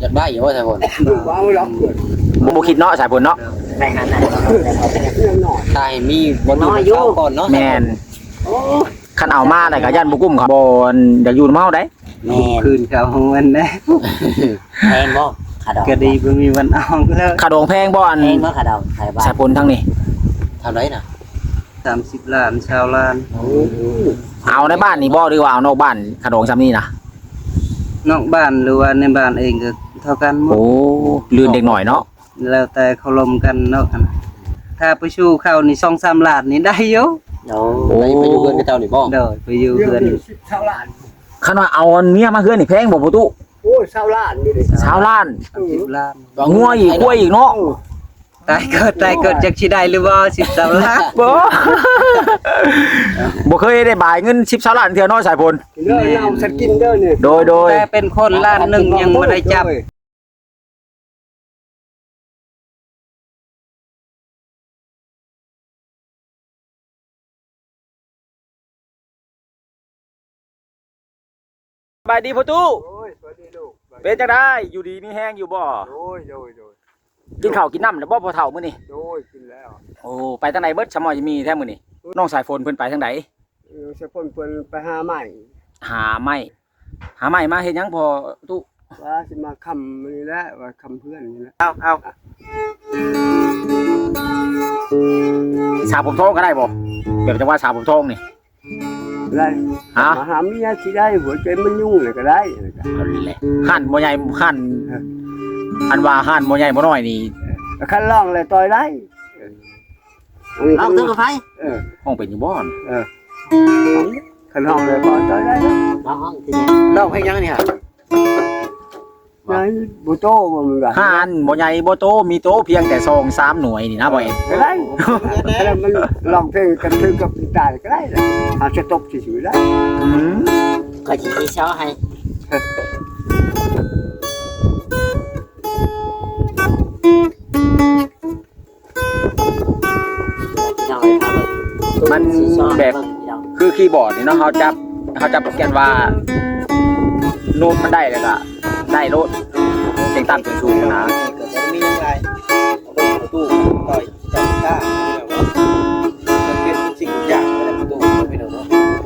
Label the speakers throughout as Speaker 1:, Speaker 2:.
Speaker 1: อยากได้อยู่ว่าสายฝน
Speaker 2: ว้าวล็อกเกิด
Speaker 3: บ่คิดเนาะสายฝนเนาะ
Speaker 4: ในหันน่ะแต่เขาเป็น
Speaker 2: เรื่องหน่อย
Speaker 1: ตายมีบนอยู่เข้าก่อนเนาะ
Speaker 3: แม่น
Speaker 2: โอ้
Speaker 3: คันเอามาได้ก็ย่านบ่กุ้มเขาบ่อยากอยู่นำเฮาได้
Speaker 4: แม่น
Speaker 5: คืนเขามันนะ
Speaker 4: แพงบ่ขาดอก
Speaker 5: ก็ดีบ่มีวันเอาแล้ว
Speaker 3: ค่าดองแพงบ่อัน
Speaker 4: แพงบ่ขาดอกไทยบ้า
Speaker 3: สาน ยฝนทั้งนี้
Speaker 1: ทำไรน่ะ
Speaker 5: 30 ล้านชาวล้าน
Speaker 3: เอาในบ้านนี่บ่หรือว่าเอานอกบ้านค่าดองซ้ำนี่นะ
Speaker 5: นอกบ้านหรือว่าในบ้านเองก็เท่ากันหมด
Speaker 3: โอ้ลื่นเด็กหน่อยเนาะ
Speaker 5: แล้วแต่เขาลมกันเนาะถ้าไปชูเข้านี่2-3 ล้านนี่ได้อยู่
Speaker 4: โอ้
Speaker 1: ไปอยู่เพื่อนกับเจ้านี่บ่
Speaker 5: เด้อไปอยู่
Speaker 2: เรื่
Speaker 5: เพื่
Speaker 2: อ
Speaker 5: อง น
Speaker 2: นี้ชาวล้าน
Speaker 3: คันว่าเอาเมียมาเฮือนนี่แพงบ่ประตู
Speaker 2: โอ้ชาวล้านนี่ดิ
Speaker 3: ชาวล้าน
Speaker 5: 30 ล้าน
Speaker 3: งัวอีกกล้วยอีกเนาะ
Speaker 5: ตายเกิดจักสิได้หรือบ่13 ล้าน
Speaker 3: บ่ บ่เคยได้บ่ายเงิน10 20ล้านเทื่อเนาะสายฝน
Speaker 2: เรื่องเราสกินเด้อนี่
Speaker 3: โดย
Speaker 5: แต่เป็นคนล้านหนึงยังบ่ได้จับ
Speaker 3: สบายดีประตู
Speaker 2: โอ้ยสวัสดีลูก
Speaker 3: เป็นจังได๋อยู่ดีมีแฮงอยู่บ่
Speaker 2: โอ้ยโดย
Speaker 3: กินข้าวกินน้ำแล้วบ่พอเฒ่ามื้อนี้
Speaker 2: โดยกินแล้ว
Speaker 3: โอ้ไปทางไหนเบิดชะมอยมีแท้มื้อนี้น้องสายฝนเพิ่นไปทางไหน
Speaker 2: สะพนเพิ่นไปหาใหม่
Speaker 3: หาไม้มาเฮ็ดหยังพอตู้
Speaker 2: ว่าสิมาคำนี่แหละว่าคำเพื่อนนี่แหละ
Speaker 5: เอา
Speaker 3: สาผมทองก็ได้บ่แบบจังว่าสาผมทองนี่
Speaker 2: ได้
Speaker 3: ฮะ
Speaker 2: มาหาเมียสิได้หัวใจมันยุ่งเลยก็ได้นะครั
Speaker 3: เอาแหละหั่นบ่ใหญ่หั่นอันว่าหั่นบ่ใหญ่บ่น้อยนี่
Speaker 2: บคันล่องเลยต่อยได้
Speaker 4: ลองดูกับไฟ
Speaker 2: เออ
Speaker 3: ห้องเป็นอยู่บ่อน
Speaker 2: คันล่องเลยต่อยได้นะ
Speaker 4: ลองห้องทีนี้
Speaker 1: ดอกเพลงยังนี่ฮะ
Speaker 2: นายบุโต้บ่มึงว่า
Speaker 3: หั่นบ่ใหญ่บ่โตมีโตเพียงแต่2-3หน่วยนี่นะบ่เอ็ด
Speaker 2: ก็ได้แล้วมันลองเพลงกันถึงกับกีตาร์ก็ได้นะหาสต็อปสิได้
Speaker 3: อืม
Speaker 4: ก็สิสิซ้อให้น้องครับ
Speaker 3: มันแบบคือคีย์บอร์ดนี่เนาะเฮาจับโปรแกรมว่าโน้ตมันได้แล้วก็ได้โน้ตเสียงต่ำเสียงสูงนะ
Speaker 1: เกิดจะมียังไงเอาไปประตูต่อยจับก้ามันเป็นสิ่งอย่างอะไรประตูไม่เนาะ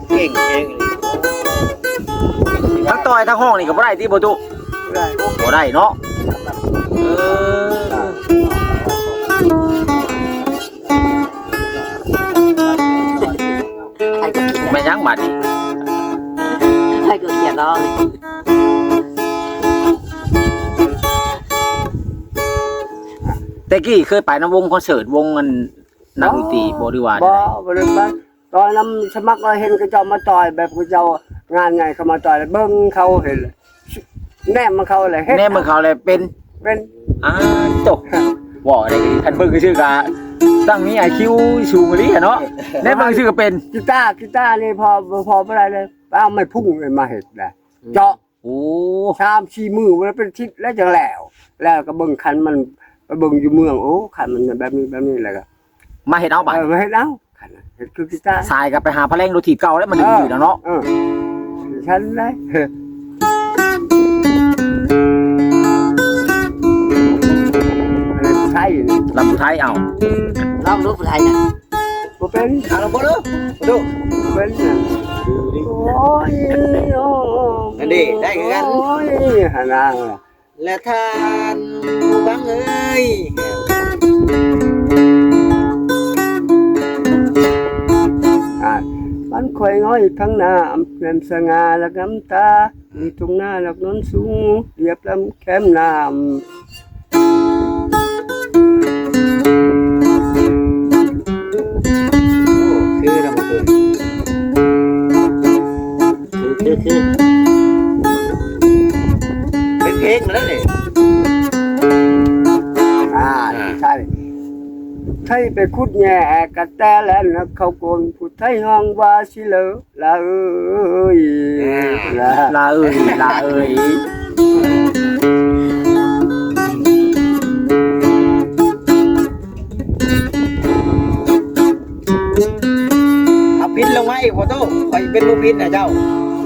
Speaker 1: เก่งเองเลย
Speaker 3: ทั้งต่อยทั้งห้องนี่ก็บ่ได้ที่บ่ตุ
Speaker 2: ได้
Speaker 3: บ่ได้เนาะแม่นยังบัดนี้
Speaker 4: ให้ก็เขียนร้อง
Speaker 3: แต่กี้เคยไปนำวงคอนเสิร์ตวงอันนักดนตรีบ่หรือว่า
Speaker 2: บ่ได้ไปตอนนั้นสมัครเราเห็นเขาเจ้ามาต่อยแบบเขาเจ้างานใหญ่เขามาต่อยแล้วเบิ่งเขาเห็นแนมมาเขาเลยเฮ็ด
Speaker 3: แน่มึงเขาเลยเป็น
Speaker 2: เป็น
Speaker 3: ตกบ่ได้คันเบิ่งคือชื่อกะตั้งมี IQ สูงอีหลีอะเนาะแน่เบิ่งชื่อก็เป็น
Speaker 2: กีตาร์นี่พอบ่ได้เลยเอาไม่พุ่งเลยมาเฮ็ดได้เจาะ
Speaker 3: โอ้
Speaker 2: 3-4มื้อมันเป็นทิศแล้วจังแล้วก็เบิ่งคันมันไปเบิ่งอยู่เมืองโอ้คันมันแบบนี้แหละก็
Speaker 3: มาเฮ็ดเอาบัด
Speaker 2: มาเฮ็ดเอาคันเฮ็ดคือกีตาร์
Speaker 3: ทรายก็ไปหาพะแรงรถถีบเก่าแล้วมันดึงอยู่แล้วเนาะ
Speaker 2: ฉันได้ใช่นี่
Speaker 3: ลำไทยเอา
Speaker 4: ลองดูผู้ไทยน่ะ
Speaker 2: บ่เป็น
Speaker 1: เอาละบ่ดูดู
Speaker 2: เป็นโอ้ยโอ้ยหานางล่ะ
Speaker 1: และท่านผู้บังเอ้ย
Speaker 2: มันคอยง้อยทั้งหน้าอำเพ็ญสง่าและน้ำตามีทุ่งนาหลักนนสูงเรียบลำแคมน้
Speaker 1: คือเราตัว
Speaker 4: คือ
Speaker 1: เป็นเพลงมาแล้วนี่
Speaker 2: ใช่ไทยไปคุดแง่กะแต่แล้วนะเขาโกนผู้ไทยห้องว่าสิเลอละเอ้ยละ
Speaker 3: ลาเอ้ย
Speaker 1: เอาพินลงมาอีกพอโต้คอยเป็นลูกพินนะเจ้า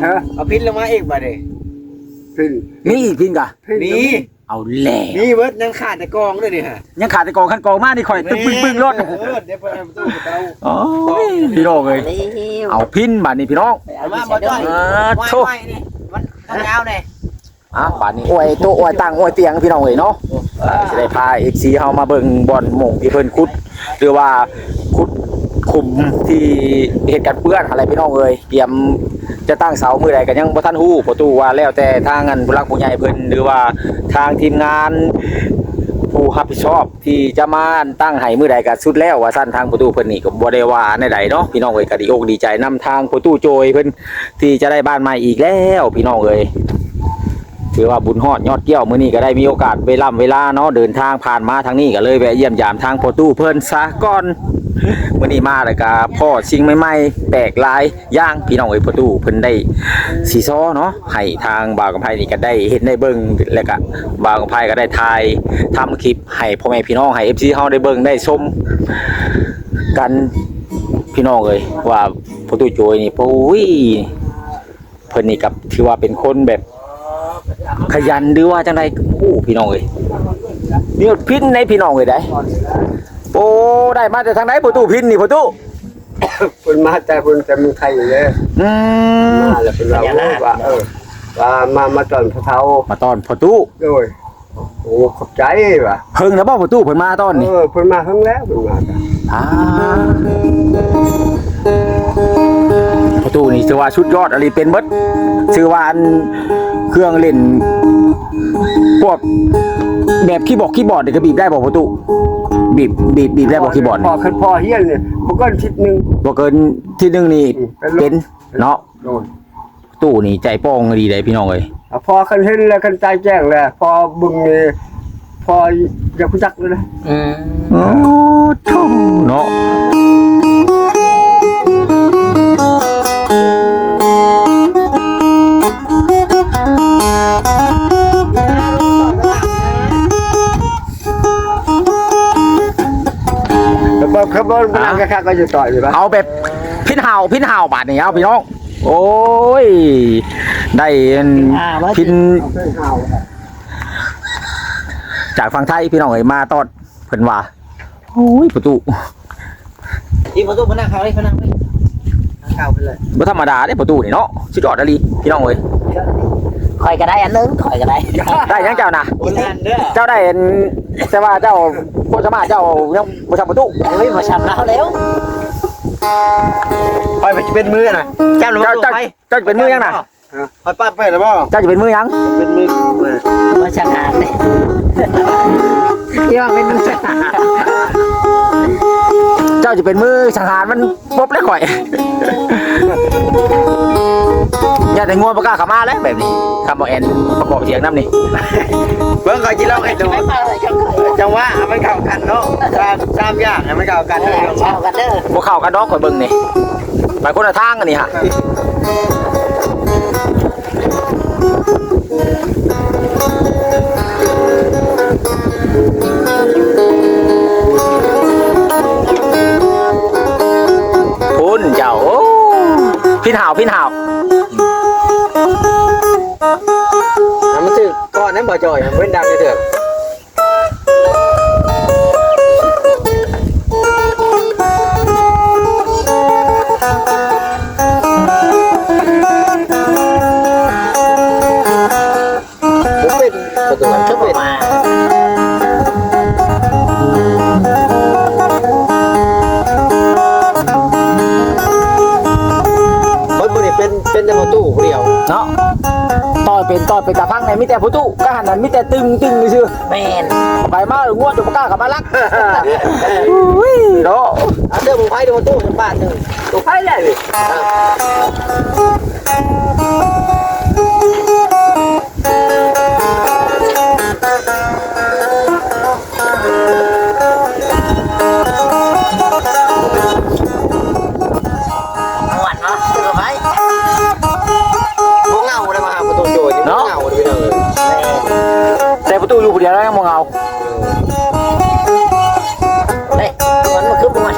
Speaker 2: ฮะ
Speaker 1: เอาพินลงมาอีกมาดิ
Speaker 2: พิน
Speaker 3: มีอีกพินกะ
Speaker 2: พิน
Speaker 1: มี
Speaker 3: เอาแหล่
Speaker 1: นี่เบิดยังขาดแต่กองด้วยนี่ฮะ
Speaker 3: ยังขาดแต่กองขั้นกองมานี่ข่อยตึ้งปึ้งรถ
Speaker 1: เดี๋ยวเปิดประตูกับเรา
Speaker 3: โอ้ยพี่น้องเอ้ยเอาพินบัดนี้พี่น้อง
Speaker 1: มาบ่จ้อย
Speaker 3: โชค
Speaker 1: นี่มันทางยาวนี่
Speaker 3: บัดนี้อวยโตอวยตั้งอวยเตียงพี่น้องเอ้ยเนาะสิได้พา FC เฮามาเบิ่งบ่อนหม่งที่เพิ่นขุดหรือว่าขุดขุมที่เฮ็ดกันเปื้อนอะไรพี่น้องเอ้ยเตรียมจะตั้งเสามื้อใดก็ยังบ่ทันฮู้ประตูว่าแล้วแต่ทางอันผู้หลักผู้ใหญ่เพิ่นหรือว่าทางทีมงานผู้รับผิดชอบที่จะมาตั้งให้มื้อใดก็สุดแล้วว่าซั่นทางประตูเพิ่นนี่ก็บ่ได้ว่าในใดเนาะพี่น้องเอ้ยก็ดีอกดีใจนำทางประตูโจยเพิ่นที่จะได้บ้านใหม่อีกแล้วพี่น้องเอ้ยถือว่าบุญฮอดยอดเกี่ยวมื้อนี้ก็ได้มีโอกาสเวลาเนาะเดินทางผ่านมาทางนี้ก็เลยแวะเยี่ยมยามทางประตูเพิ่นซะก่อนมื้อนี้มาแล้วก็พ่อสิ่งใหม่ๆแปลกหลายอย่างพี่น้องเอ้ยประตูเพิ่นได้สีซ้อเนาะให้ทางบ่าวกับไผนี่ก็ได้เห็นได้เบิ่งแล้วก็บ่าวกับไผก็ได้ถ่ายทำคลิปให้พ่อแม่พี่น้องให้ FC เฮาได้เบิ่งได้ชมกันพี่น้องเอ้ยว่าประตูโจยนี่โอ้ยเพิ่นนี่ก็ถือว่าเป็นคนแบบขยันหรือว่าจังไดโอ้พี่น้องเอ้ยมีพินในพี่น้องเอ้ยได้โอ้ได้มาจากทางไหนประตูพินนี่ประตู
Speaker 2: เพิ่นมาแต่เพิ่นจะมีใครอยู่เลยมาแล้วเพิ่นว่าว่ามาตอนพระเฒ่า
Speaker 3: มาตอนประตู
Speaker 2: โดยโอ้ขอบใจว่ะ
Speaker 3: เพิ่งแล้วบ่ประตูเพิ่นมาตอนนี้
Speaker 2: เพิ่นมาครั้งแล้วเพิ่นมากัน
Speaker 3: ประตูนี่ถือว่าชุดยอดอะไรเป็นเบิดชื่อว่าอันเครื่องเล่นพวกแบบคีย์บอร์ดนี่ก็บีบได้บ่ประตูบีบได้บ่คีย์บอร์ด
Speaker 2: พอขึ้นพอเฮียนเนี่ยบ่เกินทิศนึง
Speaker 3: บ่เกินที่นึงนี่เป็นเนาะ
Speaker 2: โดน
Speaker 3: ตู้นี่ใจป้องดีเลยพี่น้องเอ้ย
Speaker 2: พอคันเห็นแล้วคันใจแจ้งแล้วพอบึงนี่พออยากรู้จักเลยนะ
Speaker 3: โอ้ทุ่มเนาะ
Speaker 2: แล้วก็ขบวนมันก็ก็จะต่อยอยู่ป่ะ
Speaker 3: เอาแบบพินห่าวบาดนี่เอาพี่น้องโอ้ยได้พินจากฝั่งไทยพี่น้องเอ้ยมาตอดเพิ่นว่าโอ้ยประตู
Speaker 1: ที่ประตูมานั่งเขาเลยเขานั่งเลยนั่งเขาไปเลย
Speaker 3: บ่ธรรมดาเด้ประตูนี่เนาะสุดยอดอะลีพี่น้องเอ้ย
Speaker 4: คอยก็ได้อันนึงคอยก็ได้
Speaker 3: ได้ยังเจ้านะ
Speaker 1: โบราณเด้อ
Speaker 3: เจ้าได้เห็นแต่ว่าเจ้าโคตรสามารถเจ้ายังบ่ทำประตู
Speaker 4: เฮ้ยมาชำแล้วแล้ว
Speaker 1: ไปมันจะเป็นมือน่ะเจ้าหรือ
Speaker 3: เจ้า
Speaker 1: ว่า
Speaker 3: เจ้าจะเป็นมือยังน่ะ
Speaker 1: ไปป้าไปหรือเปล่า
Speaker 3: เจ้าจะเป็นมือยัง
Speaker 1: เป็นมือ
Speaker 4: มาชำนาญเลยที่ว่าเป็นมือชำนาญ
Speaker 3: เจ้าจะเป็นมือสังหารมันปุ๊บเลยข่อย อย่าแต่งวงประกล้าศขามาแล้วแบบนี้คำบอกแอนประกอบเสียงน้ำนี่
Speaker 1: เบิ่งเขาจีเล่าให้ดู
Speaker 4: ไม่มาเลยจัง
Speaker 1: จังว่ามันเข้ากันเนาะตามอย่างมันเข้ากัน
Speaker 4: เออเช่ากันเด้อ
Speaker 3: พวกเข้ากันดอกข่อยเบิ่งนี่ไปคนละทางกันนี่ฮะคุณเจ้าโอ้พินห่าว
Speaker 1: มันถือก่อนนั้นบ่จ่อยเว้นดังเลยเถอะเป็นประตูมันก็เป็น
Speaker 4: มา
Speaker 1: คนบุรีเป็นแต่ประตูเดียว
Speaker 3: เนาะต่อยเป็นตาพังในมิแต่ผู้ตู้ก็หันนั้นมิแต่ตึงซื่อ
Speaker 4: แม่น
Speaker 3: ไปมาหรืองวดจบกล้ากับมาลักอุ้ยเนาะ
Speaker 1: เอาเสื้อมึงไพ่ดูประตูสักบาทหนึ่งตัวไพ่เลย
Speaker 4: หวานเนาะคือไว้
Speaker 1: พวกเงาเลยมาหาประตูโจยนี่พวกเงาเลยเลย
Speaker 3: แต่ประตูอยู่คนเดียวแล้วยังมองเอา
Speaker 4: เฮ้ยมันมาคือมัน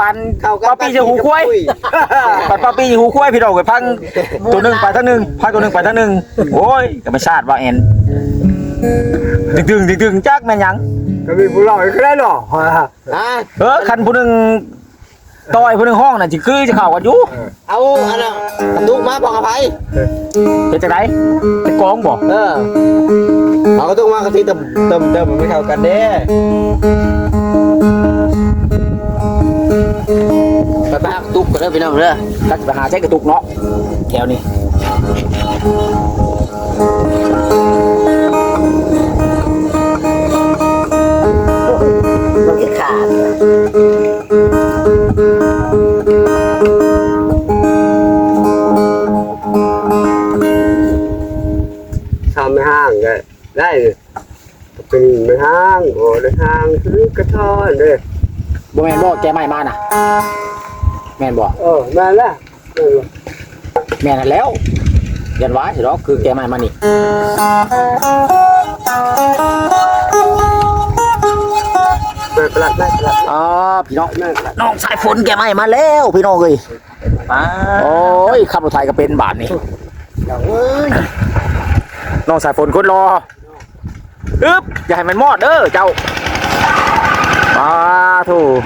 Speaker 3: ปันป้าปีจะหูคุ้ยปันป้าปีหูคุ้ยพี่น้องเอ้ยพังตัวหนึงไปทางหนึงพังตัวหนึงไปทางหนึงโอ้ยก็ไม่ชาติว่าแอนดึงจักแม่นหยัง
Speaker 2: ก็มีผู้เล่าอีกแล้วเนาะ
Speaker 3: คันผู้หนึงต่อยผู้หนึงห้องน่ะสิคือจะเข้ากันอยู่
Speaker 1: เอาอันน่ะลูกมาบอกอภัย
Speaker 3: เฮ็ดจังได๋จะกองบ่
Speaker 1: เอาก็ต้องมากะทิเติมไม่เข้ากันเด้ไปบ้านตุ๊กกันเด้อพี่น้องเด้อ
Speaker 3: ก็สิไปหาใช้กระตุกเนาะแถวนี้
Speaker 4: มันขาด
Speaker 2: ทำไม่ห้างก็ได้เป็นไม่ห้างโอ้ได้ห้างคือกระท้อนเลย
Speaker 3: บ่แม่นบ่แกใหม่มาน่ะแม่นบ่
Speaker 2: มาแล้ว
Speaker 3: แม่นนั่นแล้วยันว่าสิดอกคือแกใหม่มานี่
Speaker 2: มาประหลัดได้ประหลัด
Speaker 3: อ๋อพี่น้อง
Speaker 2: ได้ประหลัด
Speaker 3: น้องสายฝนแกใหม่มาแล้วพี่น้องเอ้ยโอ้ยขับรถไถก็เป็นบาทนี่น้องสายฝนคนรออึ๊บอย่าให้มันมอดเด้อเจ้าถูก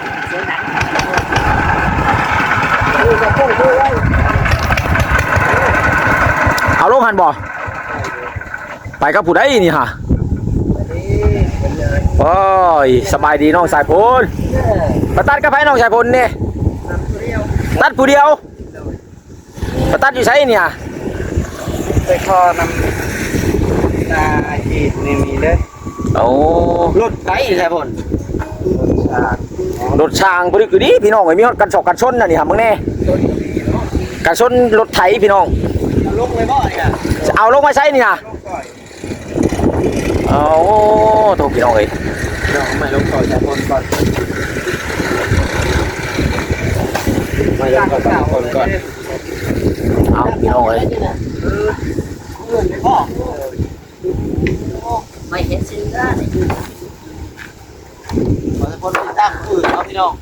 Speaker 3: เอาลงหันบ่ไปกับผู้ใดนี่ฮะโอ้ยสบายดีน้องสายฝนมาตัดกับไผน้องสายฝนนี่ตัดผู้เดียวมาตัดอยู่ไสเนี่ย
Speaker 5: ไปคอนำตาจีดนี่มีเด้อ
Speaker 3: โอ้
Speaker 1: รถไถใช่พ่น
Speaker 3: รถช่างพอดีคือดีพี่น้องไอ้มีรถกันศอกกันชนน่ะนี่ฮะมึงแน่กันชนรถไถพี่น้อง
Speaker 1: ลงไว้บ่เนี่ย
Speaker 3: จะเอาลงมาใช้นี่นะเอาโถพี่น้องเอ้ย
Speaker 1: น้องไม่ลงก่อนใช่พ่นก่อนไม่ลงก่อนใช่พ่นก่อน
Speaker 3: เอาพี่น้องเอ้ย
Speaker 4: ไม่เห็นสิ่งได้
Speaker 1: ขอใช่พ่นตั้งอื่นเอาพี่น้อง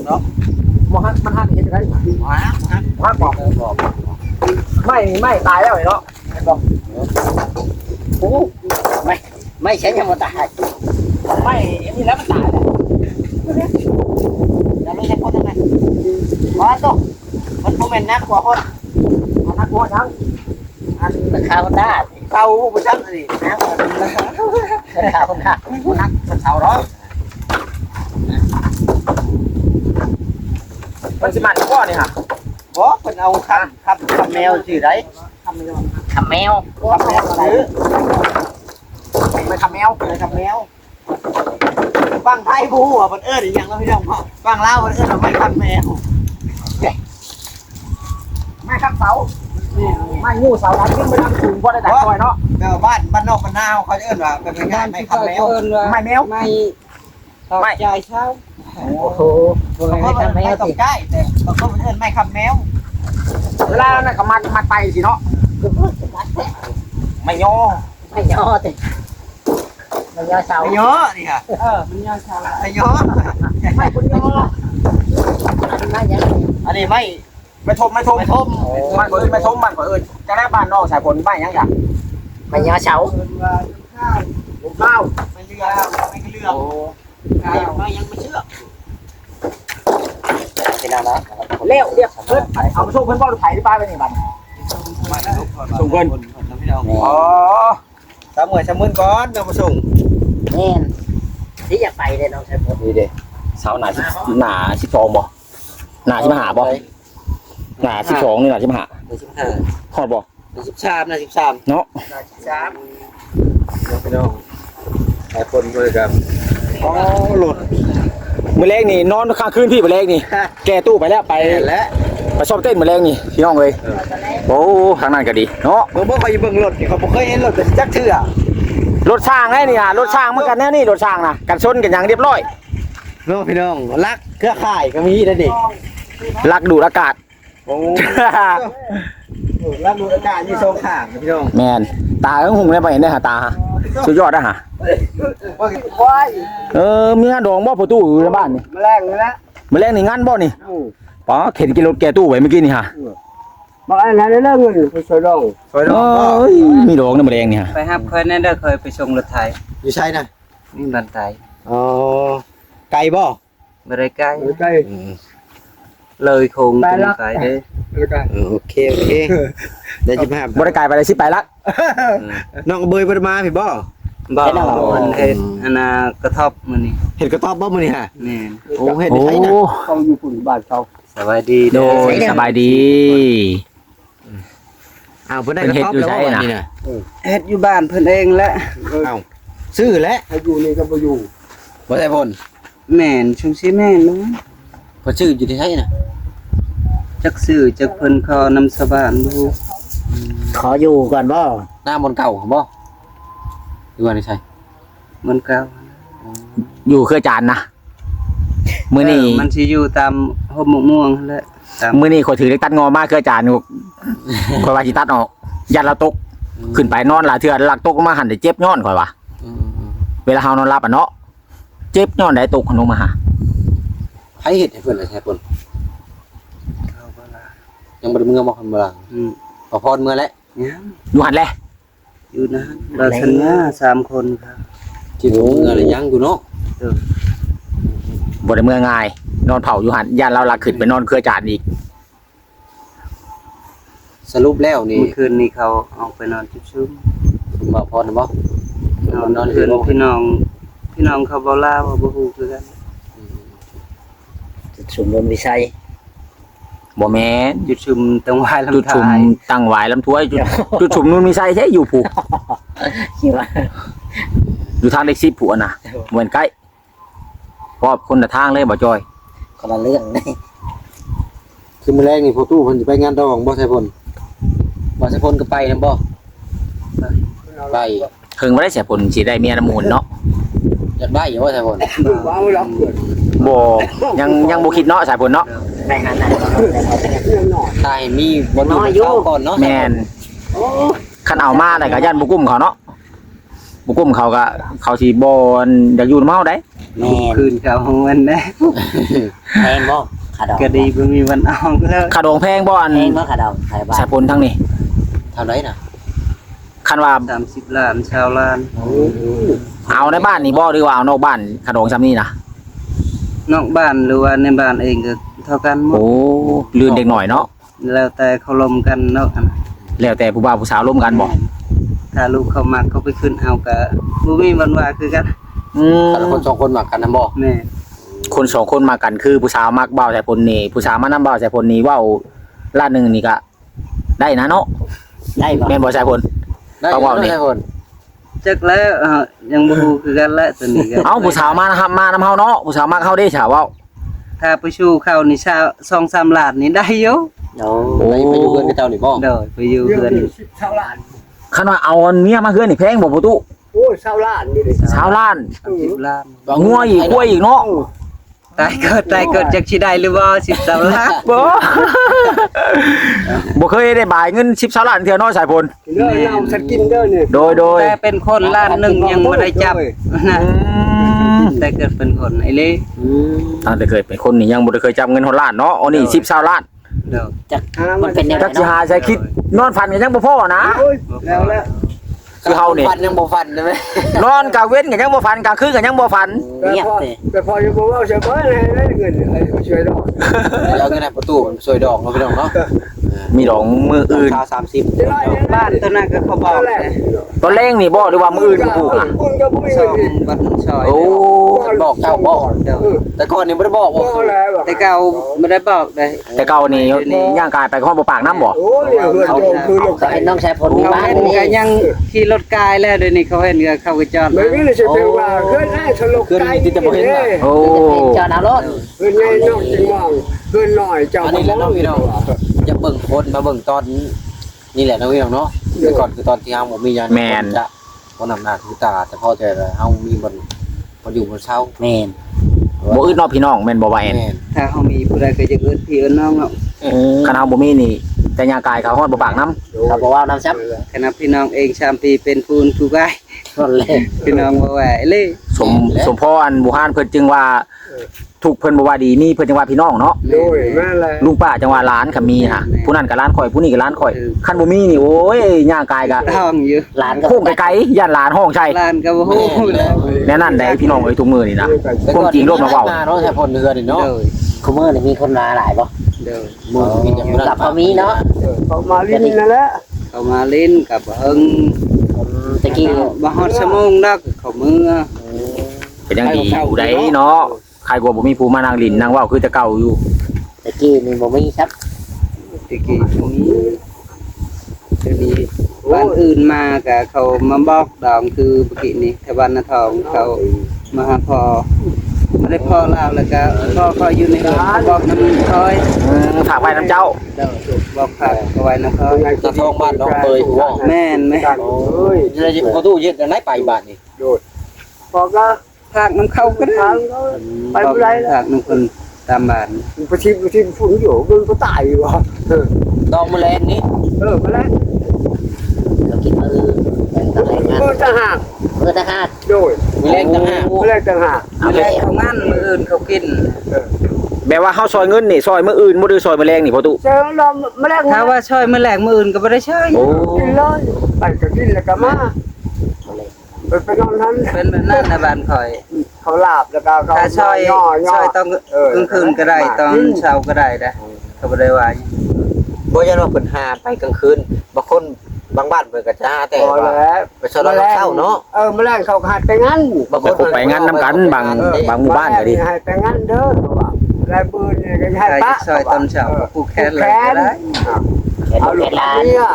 Speaker 1: เนาะ
Speaker 3: มันหักเห็นได้
Speaker 1: มาฮะ
Speaker 3: หักบอกไม่ตายแล้วเนาะบอก
Speaker 4: โอ้ไม่ใช่ยังมาตาย
Speaker 3: ไม่นี่แล้วมันตายแล้ว
Speaker 4: จะไม่ใช่คนยังไงอ๋อตัวมันโมเมนต์นักกว่าคน
Speaker 3: หักหัวทั้ง
Speaker 4: มันข่าวได้
Speaker 1: เก่าบ่จังนี่
Speaker 4: นะข่าวได้
Speaker 3: หักมันเสาเนาะมันสิมันก้อนนี่ฮะ
Speaker 1: บ่เพิ่นเอาคำแมวชื่อได
Speaker 4: ทำแมว
Speaker 1: คำแมวซื้อ
Speaker 3: ไม่ทำแมว
Speaker 1: คำแมวฟังไทยผู้อ่ะเพิ่นเอิ้นอีหยังเนาะพี่น้องฟังลาวเพิ่นเอิ้นว่าไม่คำแมว
Speaker 3: ไม่ข้ามเสาไม่งูเสาหลังขึ้นไปทางสูงพอได้ดักคอยเนาะ
Speaker 1: แม่บ้านนอกบ้านนาเขาเอิ้นว่าเป็นงานไม่คำแมว
Speaker 3: ไม่แมว
Speaker 5: ไม่จ่ายเช่า
Speaker 3: โอ้โห
Speaker 1: เขาเอิ้นไม่ต้องใกล้แต่เขาเอิ้นไม่คำแมว
Speaker 3: เวลานั้นก็มัดไปสิเนาะไม่ย่อ
Speaker 4: ไม่ย่อติไม่ย่อเสา
Speaker 1: ไอ้เยอะนี่ค่ะ
Speaker 5: มันยาชา
Speaker 1: ไอ้เยอะ
Speaker 3: ไม่คุณย่อ
Speaker 4: ไม่ยัง
Speaker 1: อันนี้ไม่
Speaker 3: ไม่ทมมันก็อื่นไม่ทมมันก็อื่นจะได้บ้านนอกสายฝนบ้านยังจ้ะ
Speaker 4: ไม่ย่อเสา
Speaker 3: ข้าว
Speaker 1: ไม่เลือกไม่เลือกไม่ยังไม่เชื่อเป็นอะไร
Speaker 3: เลี้ยวเรียกเพิ่นเอามาส่งเพิ่นบ่หรือไผที่ป้าไปนี่บัด
Speaker 1: ส่งเงินอ๋อ30,000ก่อนเอามาส่ง
Speaker 4: แน่นที่อยากไปเลยน้องชายผม
Speaker 3: นี่เด้เสาหนา12บ่หนา15บ่หนา12นี่หนา15
Speaker 1: 15
Speaker 3: ฮอดบ่
Speaker 1: 13นะ13
Speaker 3: เนาะ
Speaker 1: 13พี่น้องหลายคนด้วยกันอ๋อหลุด
Speaker 3: มื้อแรกนี่นอนค้างคืนพี่มื้อแรกนี่แกตู้ไปแล้วไป
Speaker 1: และ
Speaker 3: ไปซ้อมเต้นมื้อแรกนี่พี่น้องเอ้ยโอ้ทางนั้นก็ดีเนาะ
Speaker 1: เบิ่งเคยเบิ่งรถเขาบ่เคยเห็นรถจักเทื่อ
Speaker 3: รถช่างไอ้นี่ฮะรถช่างเหมือนกันแน่นี่รถช่างนะกันชนกันอย่างเรียบร้อย
Speaker 1: น้องพี่น้องรักเครือข่ายก็มีนะเด็ก
Speaker 3: ลักดูดอากาศ
Speaker 1: โอ้ รับมืออากาศนี่สองข้างพี่น้อง
Speaker 3: แม่นตาก็หุงได้บ่เห็นได้หาตาฮะสุดยอดนะฮะ
Speaker 2: ว้าย
Speaker 3: มีงานดองบ่ประตูอยู่ในบ้านนี่
Speaker 2: แมลงนี่แหละ
Speaker 3: มื้อแรกนี่งานบ่นี่ป๋อเข็นกินรถแกตู้ไว้เมื่อกี้นี่ฮะ
Speaker 2: บางอันนั้นได้เงินไปช่วยดอง
Speaker 1: ซอยดอกบ่
Speaker 3: เอ้ยมีดองในมื้อแรงนี่ฮะ
Speaker 5: ไปฮับเคยแน่เด้อเคยไปส่งรถไถ
Speaker 1: อยู่ใช่นะ
Speaker 5: นี่บันได
Speaker 1: อ๋อไก่บ่
Speaker 5: บ่ได้ใกล้
Speaker 2: ใกล้
Speaker 5: เลยคงถึงไกลเด้อ
Speaker 2: ใกล้
Speaker 1: โอเคได้15
Speaker 3: บ่ได้ไกลไปเลยสิไปละ
Speaker 1: น้องเบยบ่ได้มาพี่บ่
Speaker 5: บ่มันเฮ็ดอันน่ะกระทบมื้อนี้
Speaker 1: เห็ดกระต๊อบบ่มื้อนี้ฮะ
Speaker 5: แม่น
Speaker 1: โอ้เห็ด
Speaker 3: โอ้
Speaker 1: ได้ไสนะ
Speaker 2: เขาอยู่ฝุ่นบ้านเขา
Speaker 5: สบายดี
Speaker 3: โด
Speaker 5: เด้อย
Speaker 3: สบายดี
Speaker 1: อ้าวเพิ่นได้กระต๊อบแล้วบ่วันนี้น่ะ
Speaker 5: เฮ็ดอยู่บ้านเพิ่นเองแหละ
Speaker 1: อ้าวซื้อแล้ว
Speaker 2: ให้อยู่นี่ก็บ่อยู่
Speaker 1: บ่ได้ผล
Speaker 5: แม่นชุมสิแม่นเลย
Speaker 1: เพิ่นซื้ออยู่ที่ไสน่ะ
Speaker 5: จักซื้อจักเพิ่นขอนำสบานบ่ฮู้
Speaker 4: ขออยู่ก่อนบ่
Speaker 1: หน้ามนต์เก่าบ่หรือว่าได้ใช่
Speaker 5: มันเก่า
Speaker 3: อยู่เครือจานนะมื้อนี้
Speaker 5: มันสิอยู่ตามห่มมะม่วงนั่นแหละตาม
Speaker 3: มื้อนี้ข่อยถือเล็กตัดงอมาเครือจานอยู่ข่อยว่าสิตัดออกยันเราตกขึ้นไปนอนหลายเทื่อหลักตกลงมาหันได้เจ็บย้อนข่อยว่าเวลาเฮานอนหลับอ่ะเนาะเจ็บย้อนได้ตกลงมาหา
Speaker 1: ไผเฮ็ดให้เพิ่นล่ะใช่เพิ่น
Speaker 5: เข้าบ่ล่ะ
Speaker 1: ยังบ่ได้เมื่อบ่คันบ่ล่ะพอพรเมื่อแล้ว
Speaker 5: ยัง
Speaker 3: อยู่หันแหละ
Speaker 5: อยู่นะเราสัญญา3คนครับ
Speaker 1: จิตเมื่อแล้วยังอยู่เนาะ
Speaker 3: บ่ได้เมื่อง่ายนอนเผาอยู่หันยันเราหลักขึ้นไปนอนเครือจานอีก
Speaker 1: สรุปแล้วนี่
Speaker 5: เมื่อคืนนี้เขาเอาไปนอนที่ซุ้ม
Speaker 1: คุณบ่พรบ่
Speaker 5: นอนคืนพี่น้องเขาบ่ลาว่าบ่ฮู้คือกัน
Speaker 4: ชุมนุมวิชัย
Speaker 3: บ่แม่น
Speaker 5: จุดชุมตรงวาย
Speaker 3: จุด
Speaker 5: ลำ
Speaker 3: ชุม
Speaker 5: ทาย
Speaker 3: ตั้งหวายลำถ้วยจุดชุมนู่นมีใส่ใช่อยู่ผูก
Speaker 4: คิดว่า
Speaker 3: อยู่ทางเล็กซิผูกน่ะเหมือนใกล้เพราะคนละทางเลยบ่จอย
Speaker 4: คนละเรื่องนี่
Speaker 1: คือมื้อแรกนี่พ่อตู้เพิ่นสิไปงานดองบ่ใช่เพิ่นบ่ใช่เพิ่นก็ไปนำบ่ไป
Speaker 3: เพิ่งบ่ได้เสียผลสิได้เมียน้ำมูลเนาะ
Speaker 1: อยากได้อยู่ว่าใช่เพิ่น
Speaker 2: ว้าวล็อกเกิด
Speaker 3: บ่ยังบ่คิดเนาะสายผลเนาะ
Speaker 4: ในหันไหน
Speaker 1: ตายมีบ่น้อยอยู่ก่อนเนาะ
Speaker 3: แม่นคันเอามาได้ก็ย่านบ่กุ้มเขาเนาะบ่กุ้มเขาก็เขาสิบ่อยากอยู่นำเฮาได้
Speaker 4: แม่
Speaker 5: คืนเขาของมันนะ
Speaker 4: แพงบ่ขาดอก
Speaker 5: ก็ดีบ่มีวันออกแล้ว
Speaker 3: ขาดองแพงบ่อัน
Speaker 4: แพงบ่ขาดอกไทยบ้าน
Speaker 3: สายผลทั้งนี้
Speaker 1: เท่าไหร่น่ะ
Speaker 3: คันว่า
Speaker 5: 30ล้านชาวล้าน
Speaker 3: เอาในบ้านนี่บ่หรือว่าเอานอกบ้านขาดองซ้ำนี่นะ
Speaker 5: นอกบ้านหรือว่าในบ้านเองก็เท่ากันหมด
Speaker 3: โอ้ลืนเด็กหน่อยเนาะ
Speaker 5: แล้วแต่เขาลมกันเนาะอันนั้น
Speaker 3: แล้วแต่ผู้บ่าวผู้สาวร่วมกันบ่
Speaker 5: ถ้าลูกเขามักเขาไปขึ้นเอาก็บ่มีวันว่าคือกัน
Speaker 1: แต่ละคนสองคนมักกันนำบ่
Speaker 5: แม่
Speaker 3: คนสองคนมากันคือผู้สาวมักบ่าวสายพลนี่ผู้สาวมานำบ่าวสายพลนี่เว้าล้านหนึงนี่ก็ได้นะเนาะ
Speaker 4: ได้บ่
Speaker 3: แม่นบ่สายพล
Speaker 1: ได้
Speaker 3: เอาเว้านี่
Speaker 1: ใช่เพิ่น
Speaker 5: จักแล้วยังบ่ฮู้คือกันแหละตัวนี้ก็
Speaker 3: เอ้าผู้สาวมามานำเฮาเนาะผู้สาวมักเฮาเด้ฉาเว้า
Speaker 5: ถ้าไปชูเข้านี่ชาว2-3ล้านนี่ได้อยู่
Speaker 4: โอ้
Speaker 1: ไปอยู่เพิ่นกับเจ้านี่บ่
Speaker 5: เด้อไปอยู่
Speaker 2: เดื
Speaker 5: เพื่
Speaker 2: อ
Speaker 5: อน น
Speaker 2: ชาวล้าน
Speaker 3: คันว่าเอาอันเมียมาเฮือนนี่แพงบ่ประตู
Speaker 2: โอ้ยชาวล้านนี่ดิ
Speaker 3: สาวล้าน
Speaker 5: 30ล้าน
Speaker 3: งัวอีกกล้วยอีกเนาะ
Speaker 5: ตายเกิดจักสิได้หรือบ่13ล้าน
Speaker 3: บ่บ่เคยได้บายเงิน10 20ล้านเทื่อเนาะสายพล
Speaker 2: เด้อเราสกินเด้อนี่
Speaker 3: โดย
Speaker 5: แต่เป็นคนล้านหนึงยังบ่ได้จับนะแต่เกิดเป็นคนไอ้เล่
Speaker 3: ตั้งแต่เคยเป็นคนนี่ยังบ่ได้เคยจำเงินฮอดล้านเนาะอันนี้10 20ล้าน
Speaker 5: เด้อ
Speaker 4: จักมันเป็นแนวไหน
Speaker 3: จักสิหา
Speaker 4: เนาะ
Speaker 3: ใช้คิดนอนฝันกันยังบ่พอนะ
Speaker 2: โอ้ยแล้ว
Speaker 3: คือเฮานี่
Speaker 1: ฟันยังบ่ฟันได้ไหม
Speaker 3: นอนกลางเว้นกันยังบ่ฝันกลางคืนกันยังบ่ฝัน
Speaker 2: แต่พอจะบอกว่าจะบ่ได้เงินไอ้ช่วยดอก
Speaker 1: แล้วเงินในประตูมันสวยดอกเนาะพี่น้องเนาะ
Speaker 3: มีดอกมืออื่น
Speaker 1: ราคา30
Speaker 5: บ้านตัวนั้นก็เขาบอก
Speaker 2: แหละ
Speaker 3: ตอนแรงนี่บ่หรือว่ามืออื่นปลูกอ่ะ
Speaker 2: คุณก็บ่มี
Speaker 5: ช
Speaker 2: เงิ
Speaker 5: อน บบัดมันชอย
Speaker 3: โอ้
Speaker 1: บอกเจ้าบอกแต่ก่อนนี่บ่ได้บอกว่า
Speaker 2: บ่แล้ว
Speaker 5: แต่เก่าไม่ได้บอกเลย
Speaker 3: แต่เก่านี่ย่างกายไปข้อบ่ปากน้ำบ่
Speaker 2: โอ้ยเงินโยมคือลูก
Speaker 4: ก็เป็นน้องชายพล
Speaker 5: เขา
Speaker 4: บ้าน
Speaker 5: เห็น
Speaker 4: นี่
Speaker 5: ก็ยังขี่รถกายแล้วเดี๋ยวนี้เขาเห็นก็เขาก็จอด
Speaker 2: ไม่มีเลยสิเป็นว่าเงินให้ทะลุไกล
Speaker 3: โอ้
Speaker 4: จอดเอารถ
Speaker 2: เงินใหญ่นอกจริงมองเงินน้อยเจ้า
Speaker 1: อันนี้แล้วเนาะพี่น้องจะเบิ่งคนมาเบิ่งตอนนี่แหละเนาะพี่น้องเนาะแต่ก่อนคือตอนที่เฮาบ่มียานจะบ่นำหน้าคือตาแต่พอแต่เฮามีบ่อยู่บนเช้า
Speaker 4: แม่น
Speaker 3: บ่อึดเนาะพี่น้องแม่นบ่ว่าแอน
Speaker 1: แม่น
Speaker 5: ถ้าเขามีผู้ใดก็จะเอิ้นพี่เอิ้นน้องเนาะ
Speaker 3: คันเฮาบ่มีนี่ แต่ย่างกายเขาฮอดบ่ปากน้ำ
Speaker 1: เขาบอกว่าน้ำซับ
Speaker 5: คณะพี่น้องเองชามปีเป็นปูนผู้กาย
Speaker 1: นั่นแหละ
Speaker 5: พี่น้องบ่ว่าเอ้ย
Speaker 3: สมพรบุหานเพิ่นจึงว่าทุกเพิ่นบ่ว่าดีมีเพิ่นจึงว่าพี่น้องเนาะ
Speaker 2: โดยแม่เลย
Speaker 3: ลุงป้าจังว่าร้านก็มีฮะผู้นั้นก็ร้านข่อยผู้นี้ก็ร้านข่อยคันบ่มีนี่โอ้ยย่างกายก็
Speaker 5: ท้องอยู่
Speaker 1: หลานก็
Speaker 3: โค้งไกลๆย่านหลานห้องใช่
Speaker 5: ลานก็บ่ฮู้แล้ว
Speaker 3: แน่นั่นได้พี่น้องเอ้ยทุกมื้อนี่นะความจริงโลกมาเว้า
Speaker 1: เนาะใช่พลเรือนี่เนาะ
Speaker 5: เด้อ
Speaker 1: คุมื้อนี่มีคนมาหลายบ่
Speaker 5: เด้อ
Speaker 1: มื้อมีอย่างนั้นก็มีเนาะ
Speaker 2: เขามาลิ้นนั่นแหละ
Speaker 5: เขามาเล่นกับเอิง
Speaker 1: ตะกี้
Speaker 5: บ่ฮอดชั่วโมงดอกเขามือ
Speaker 3: เป็นยังดีอยู่ได้เนาะใครกลัวบ่มีผู้มานั่งลิ้นนั่งเว้าคือแต่เก่าอยู่
Speaker 1: ตะกี้นี่บ่มีซับ
Speaker 5: ตะกี้ตรงนี้เดี๋ยวนี้บ้านอื่นมาก็เขามาบอกดองคือปกตินี่ทบ้านนาทองเขามาหาพอไม่ได้พ่อลาวแล้วก็พ่อเขาอยู่ในบ้านบอกน้ำคอย
Speaker 3: ฝากไว้น้ำเจ้า
Speaker 5: เด้อบอกผักเอาไว้น้ำคอย
Speaker 1: ตะทองบ้านน้องเปยหัว
Speaker 5: แม่นไหม
Speaker 2: เอ้ย
Speaker 1: จะได้ประตูเย็ดไหนไปบ้านนี่
Speaker 2: โดดพอก็
Speaker 5: ผักน้ำเข้าก็ได้
Speaker 2: ทางเขาไปบ่ได้แล้ว
Speaker 5: ผักน้ำคนตามบ้าน
Speaker 2: ประชิมฝุ่นอยู่มึงก็ตายอยู่ว่ะ
Speaker 1: ดอกแมลงนี่
Speaker 2: มาแล้ว
Speaker 1: เรากินมื้อแต่งตะแลงงาน
Speaker 2: มือจะหัก
Speaker 1: มื้อทหาร
Speaker 2: โดย
Speaker 1: มีแรงต่างหาก
Speaker 2: ไม่ได้จะหัก
Speaker 5: เอาไปเขางั้นมืออื่นเขากิน
Speaker 3: แบบว่าเฮาซอยเงินนี่ซอยมื้ออื่นบ่ได้ซอยมื้อแรงนี่พ่อตุ
Speaker 2: เจอเราไม่ได้
Speaker 5: ถ้าว่าช่อยมือแหลกมืออื่นก็ไม่ได้ช่อย
Speaker 3: โอ้
Speaker 2: กินเลยไปก็กินแล้วก็มาไปนอนนั้น
Speaker 5: เป็นแบบนั้นนะบ้านคอย
Speaker 2: เขาลาบแล้วก็เขา
Speaker 5: ถ้าช่อย
Speaker 2: ย่อ
Speaker 5: ช่อยต้องกลางคืนก็ได้ตอนเช้าก็ได้นะเขาไม่ได้ว่า
Speaker 1: บ่ยันว่าเพิ่นหาไปกลางคืนบางคนบางบ้านเพิ่นก็จะหาแต่
Speaker 2: พอ
Speaker 1: ว่า
Speaker 2: แล้ว
Speaker 1: ไปสอนเราเช้าเนาะ
Speaker 2: แมลงเขาหายไปงั้น
Speaker 1: บาง
Speaker 3: แต่ผมไปงานนํกันบางหมู่บ้านก็ดี
Speaker 2: หายไปงั้นเด้อลายปืนเนี่ยก็ให้
Speaker 5: ใช่
Speaker 2: ปะ
Speaker 5: ช่อยตอนเช้าก็ผูกแขนเลยก็ได้
Speaker 2: เอาลูกเนี่ย